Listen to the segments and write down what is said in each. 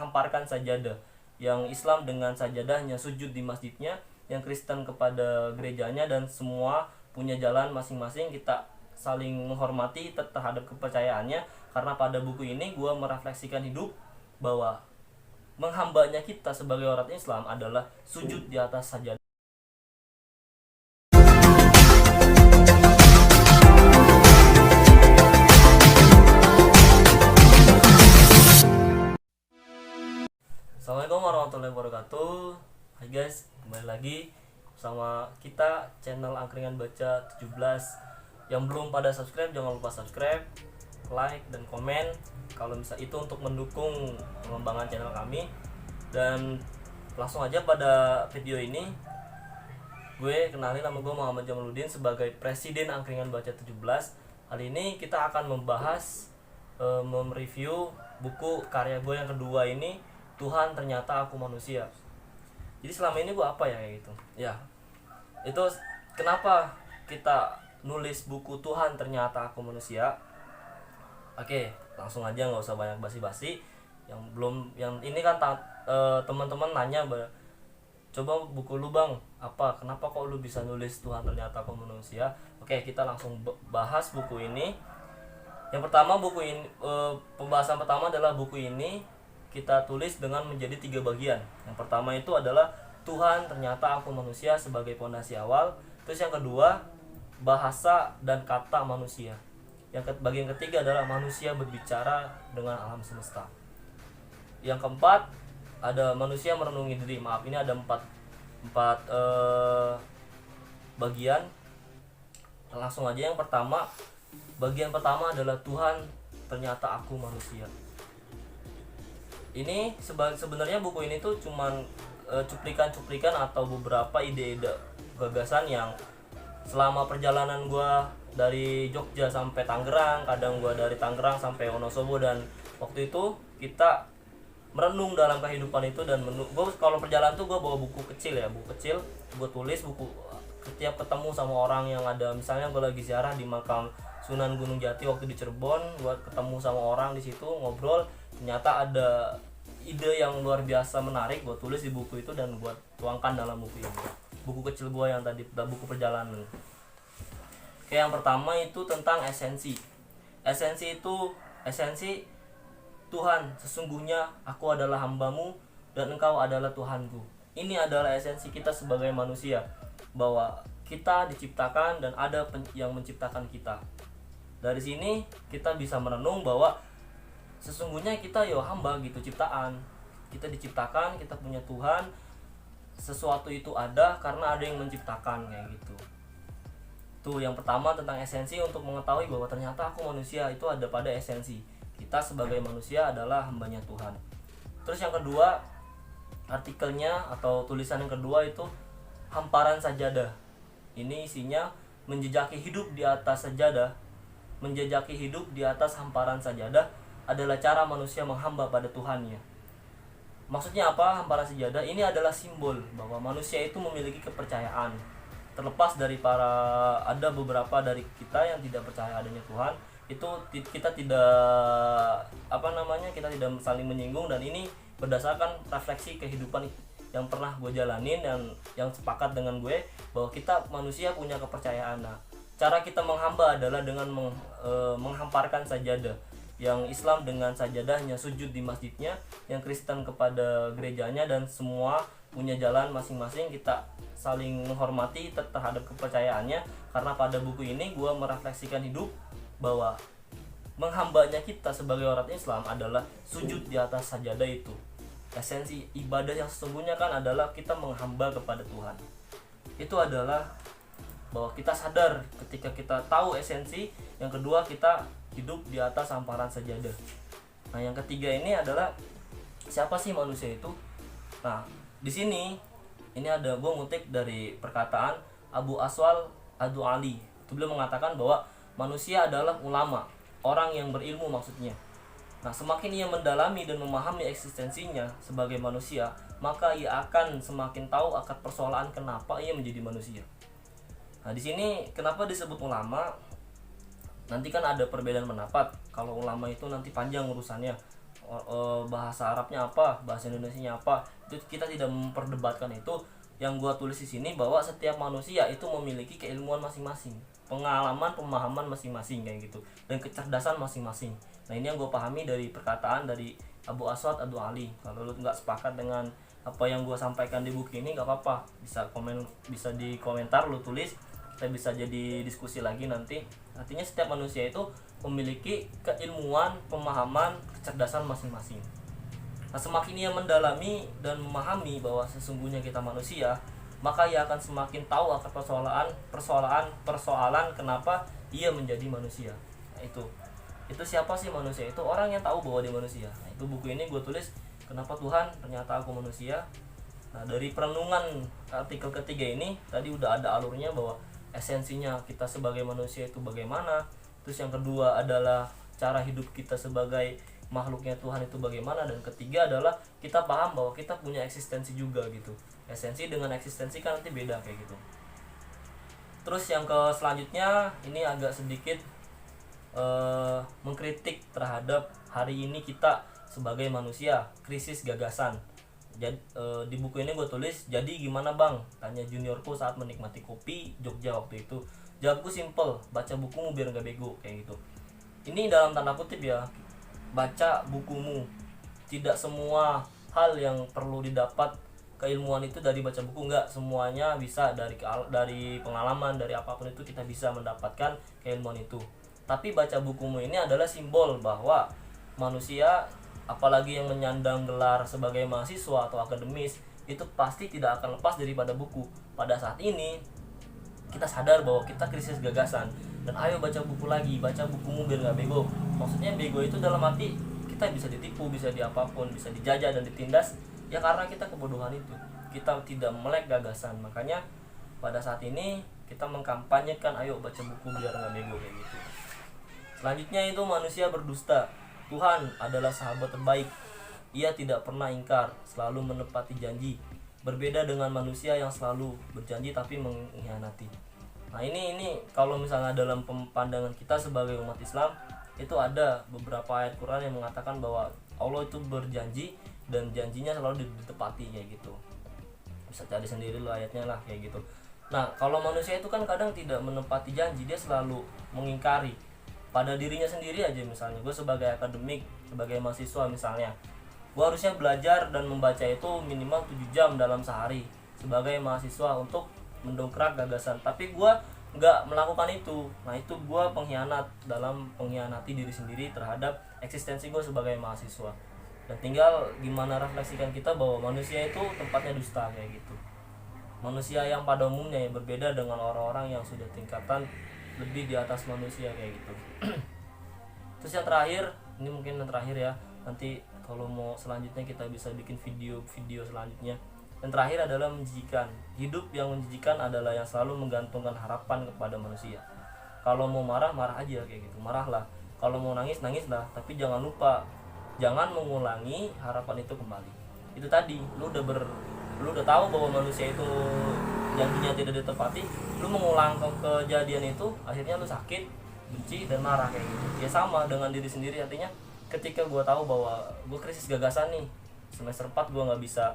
menghamparkan sajadah. Yang Islam dengan sajadahnya sujud di masjidnya, yang Kristen kepada gerejanya, dan semua punya jalan masing-masing. Kita saling menghormati terhadap kepercayaannya, karena pada buku ini gue merefleksikan hidup bahwa menghambanya kita sebagai orang Islam adalah sujud di atas sajadah. Assalamualaikum warahmatullahi wabarakatuh. Hai guys, kembali lagi sama kita channel Angkringan Baca 17. Yang belum pada subscribe, jangan lupa subscribe, like, dan komen kalau bisa itu untuk mendukung pengembangan channel kami. Dan langsung aja pada video ini, gue kenalin, nama gue Muhammad Jamaluddin sebagai Presiden Angkringan Baca 17. Kali ini kita akan membahas, mereview buku karya gue yang kedua ini, Tuhan Ternyata Aku Manusia. Jadi selama ini gue apa ya kayak gitu ya, itu kenapa kita nulis buku Tuhan Ternyata Aku Manusia. Oke, langsung aja, nggak usah banyak basi-basi. Yang ini kan teman-teman nanya, coba buku lu bang apa, kenapa kok lu bisa nulis Tuhan Ternyata Aku Manusia. Oke, kita langsung bahas buku ini. Yang pertama, buku ini, pembahasan pertama adalah buku ini kita tulis dengan menjadi 3 bagian. Yang pertama itu adalah Tuhan Ternyata Aku Manusia sebagai pondasi awal. Terus yang kedua, bahasa dan kata manusia. Bagian ketiga adalah manusia berbicara dengan alam semesta. Yang keempat ada manusia merenungi diri. Maaf, ini ada empat bagian. Langsung aja, yang pertama, bagian pertama adalah Tuhan Ternyata Aku Manusia. Ini sebenarnya buku ini tuh cuman cuplikan-cuplikan atau beberapa ide-ide gagasan yang selama perjalanan gue dari Jogja sampai Tangerang, kadang gue dari Tangerang sampai Wonosobo, dan waktu itu kita merenung dalam kehidupan itu. Dan gue kalau perjalanan tuh gue bawa buku kecil, gue tulis buku. Setiap ketemu sama orang yang ada, misalnya gue lagi ziarah di makam Sunan Gunung Jati waktu di Cirebon, gue ketemu sama orang di situ, ngobrol, ternyata ada ide yang luar biasa menarik, gue tulis di buku itu dan gue tuangkan dalam buku ini, buku kecil gue yang tadi, buku perjalanan. Oke, yang pertama itu tentang esensi. Esensi Tuhan, sesungguhnya aku adalah hambamu dan engkau adalah Tuhanku. Ini adalah esensi kita sebagai manusia, bahwa kita diciptakan dan ada yang menciptakan kita. Dari sini kita bisa merenung bahwa sesungguhnya kita hamba gitu, ciptaan. Kita diciptakan, kita punya Tuhan. Sesuatu itu ada karena ada yang menciptakan, kayak gitu. Tuh yang pertama tentang esensi, untuk mengetahui bahwa ternyata aku manusia, itu ada pada esensi. Kita sebagai manusia adalah hambanya Tuhan. Terus yang kedua, artikelnya atau tulisan yang kedua itu hamparan sajadah. Ini isinya menjejaki hidup di atas sajadah. Menjejaki hidup di atas hamparan sajadah adalah cara manusia menghamba pada Tuhannya. Maksudnya apa hamparan sajadah? Ini adalah simbol bahwa manusia itu memiliki kepercayaan. Terlepas dari ada beberapa dari kita yang tidak percaya adanya Tuhan, itu kita tidak kita tidak saling menyinggung. Dan ini berdasarkan refleksi kehidupan yang pernah gue jalanin dan yang sepakat dengan gue, bahwa kita manusia punya kepercayaan. Nah, cara kita menghamba adalah dengan menghamparkan sajadah. Yang Islam dengan sajadahnya sujud di masjidnya, yang Kristen kepada gerejanya, dan semua punya jalan masing-masing. Kita saling menghormati terhadap kepercayaannya, karena pada buku ini gue merefleksikan hidup bahwa menghambanya kita sebagai orang Islam adalah sujud di atas sajadah itu. Esensi ibadah yang sesungguhnya kan adalah kita menghamba kepada Tuhan. Itu adalah bahwa kita sadar ketika kita tahu esensi. Yang kedua, kita hidup di atas hamparan sajadah. Nah, yang ketiga ini adalah siapa sih manusia itu? Nah, di sini ini ada, gue ngutip dari perkataan Abu Aswal Ad-Du'ali. Beliau mengatakan bahwa manusia adalah ulama, orang yang berilmu maksudnya. Nah, semakin ia mendalami dan memahami eksistensinya sebagai manusia, maka ia akan semakin tahu akar persoalan kenapa ia menjadi manusia. Nah, di sini kenapa disebut ulama? Nanti kan ada perbedaan pendapat. Kalau ulama itu nanti panjang urusannya. bahasa Arabnya apa, bahasa Indonesianya apa, itu kita tidak memperdebatkan itu. Yang gua tulis di sini bahwa setiap manusia itu memiliki keilmuan masing-masing, pengalaman, pemahaman masing-masing kayak gitu, dan kecerdasan masing-masing. Nah ini yang gue pahami dari perkataan dari Abu Aswad Adu Ali. Kalau lu nggak sepakat dengan apa yang gue sampaikan di buku ini, nggak apa-apa, bisa komen, bisa di komentar lu tulis, kita bisa jadi diskusi lagi nanti. Artinya setiap manusia itu memiliki keilmuan, pemahaman, kecerdasan masing-masing. Nah, semakin ia mendalami dan memahami bahwa sesungguhnya kita manusia, maka ia akan semakin tahu akan persoalan kenapa ia menjadi manusia. Nah, itu siapa sih manusia? Itu orang yang tahu bahwa dia manusia. Nah, itu buku ini gue tulis, kenapa Tuhan ternyata aku manusia. Nah, dari perenungan artikel ketiga ini tadi udah ada alurnya bahwa esensinya kita sebagai manusia itu bagaimana. Terus yang kedua adalah cara hidup kita sebagai makhluknya Tuhan itu bagaimana, dan ketiga adalah kita paham bahwa kita punya eksistensi juga gitu. Esensi dengan eksistensi kan nanti beda kayak gitu. Terus yang ke selanjutnya ini agak sedikit mengkritik terhadap hari ini kita sebagai manusia, krisis gagasan. Jadi di buku ini gue tulis, jadi gimana bang? Tanya juniorku saat menikmati kopi Jogja waktu itu. Jawabku simple, baca bukumu biar gak bego kayak gitu. Ini dalam tanda kutip ya, baca bukumu. Tidak semua hal yang perlu didapat keilmuan itu dari baca buku, enggak semuanya bisa dari pengalaman, dari apapun itu kita bisa mendapatkan keilmuan itu. Tapi baca bukumu ini adalah simbol bahwa manusia, apalagi yang menyandang gelar sebagai mahasiswa atau akademis, itu pasti tidak akan lepas daripada buku. Pada saat ini kita sadar bahwa kita krisis gagasan, dan ayo baca buku lagi, baca bukumu biar gak bego. Maksudnya bego itu dalam arti kita bisa ditipu, bisa diapapun, bisa dijajah dan ditindas, ya karena kita kebodohan itu, kita tidak melek gagasan. Makanya pada saat ini kita mengkampanyekan ayo baca buku biar gak bego kayak gitu. Selanjutnya itu manusia berdusta. Tuhan adalah sahabat terbaik, ia tidak pernah ingkar, selalu menepati janji. Berbeda dengan manusia yang selalu berjanji tapi mengkhianati. Nah ini kalau misalnya dalam pandangan kita sebagai umat Islam, itu ada beberapa ayat Quran yang mengatakan bahwa Allah itu berjanji dan janjinya selalu ditepati kayak gitu. Bisa cari sendiri lo ayatnya lah kayak gitu. Nah kalau manusia itu kan kadang tidak menepati janji, dia selalu mengingkari pada dirinya sendiri aja. Misalnya gue sebagai akademik, sebagai mahasiswa misalnya, gue harusnya belajar dan membaca itu minimal 7 jam dalam sehari sebagai mahasiswa untuk mendongkrak gagasan, tapi gue nggak melakukan itu. Nah itu gue pengkhianat, dalam pengkhianati diri sendiri terhadap eksistensi gue sebagai mahasiswa. Dan tinggal gimana refleksikan kita bahwa manusia itu tempatnya dusta kayak gitu. Manusia yang pada umumnya ya berbeda dengan orang-orang yang sudah tingkatan lebih di atas manusia kayak gitu. Terus yang terakhir, ini mungkin yang terakhir ya, nanti kalau mau selanjutnya kita bisa bikin video selanjutnya. Yang terakhir adalah menjijikan. Hidup yang menjijikan adalah yang selalu menggantungkan harapan kepada manusia. Kalau mau marah, marah aja kayak gitu, marahlah. Kalau mau nangis, nangislah. Tapi jangan lupa, jangan mengulangi harapan itu kembali. Itu tadi, lu udah tahu bahwa manusia itu janjinya tidak ditepati, lu mengulang kejadian itu, akhirnya lu sakit, benci dan marah kayak gitu. Ya sama dengan diri sendiri. Artinya ketika gue tahu bahwa gue krisis gagasan nih, semester 4 gue nggak bisa,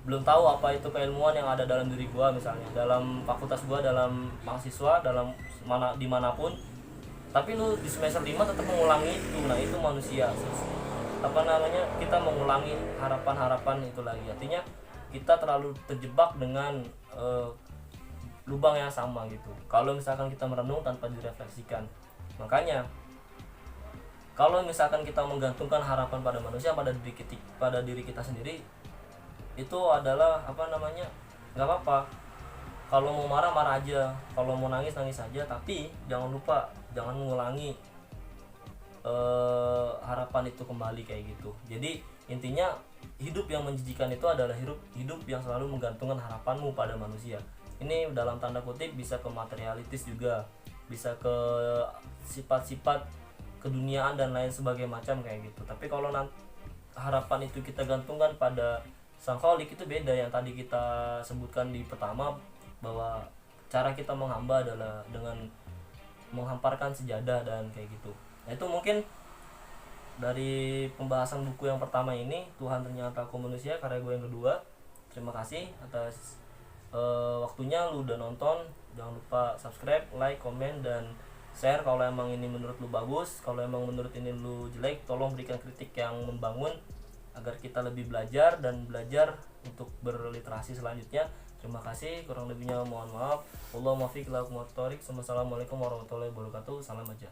belum tahu apa itu keilmuan yang ada dalam diri gue, misalnya dalam fakultas gue, dalam mahasiswa, dalam dimanapun, tapi lu di semester 5 tetap mengulangi itu. Nah itu manusia, kita mengulangi harapan itu lagi. Artinya kita terlalu terjebak dengan lubang yang sama gitu, kalau misalkan kita merenung tanpa direfleksikan. Makanya kalau misalkan kita menggantungkan harapan pada manusia, pada diri kita sendiri, itu adalah nggak apa-apa. Kalau mau marah, marah aja. Kalau mau nangis, nangis aja. Tapi jangan lupa, jangan mengulangi harapan itu kembali kayak gitu. Jadi intinya hidup yang menjijikan itu adalah hidup yang selalu menggantungkan harapanmu pada manusia. Ini dalam tanda kutip bisa ke materialitis juga, bisa ke sifat-sifat keduniaan dan lain sebagainya macam kayak gitu. Tapi kalau harapan itu kita gantungkan pada Sang Khalik, itu beda yang tadi kita sebutkan di pertama, bahwa cara kita menghamba adalah dengan menghamparkan sejadah dan kayak gitu. Nah itu mungkin dari pembahasan buku yang pertama ini, Tuhan Ternyata Aku Manusia, karya gue yang kedua. Terima kasih atas waktunya lu udah nonton. Jangan lupa subscribe, like, komen, dan share kalau emang ini menurut lu bagus. Kalau emang menurut ini lu jelek, tolong berikan kritik yang membangun agar kita lebih belajar dan belajar untuk berliterasi selanjutnya. Terima kasih, kurang lebihnya mohon maaf. Wassalamualaikum warahmatullahi wabarakatuh. Salam aja.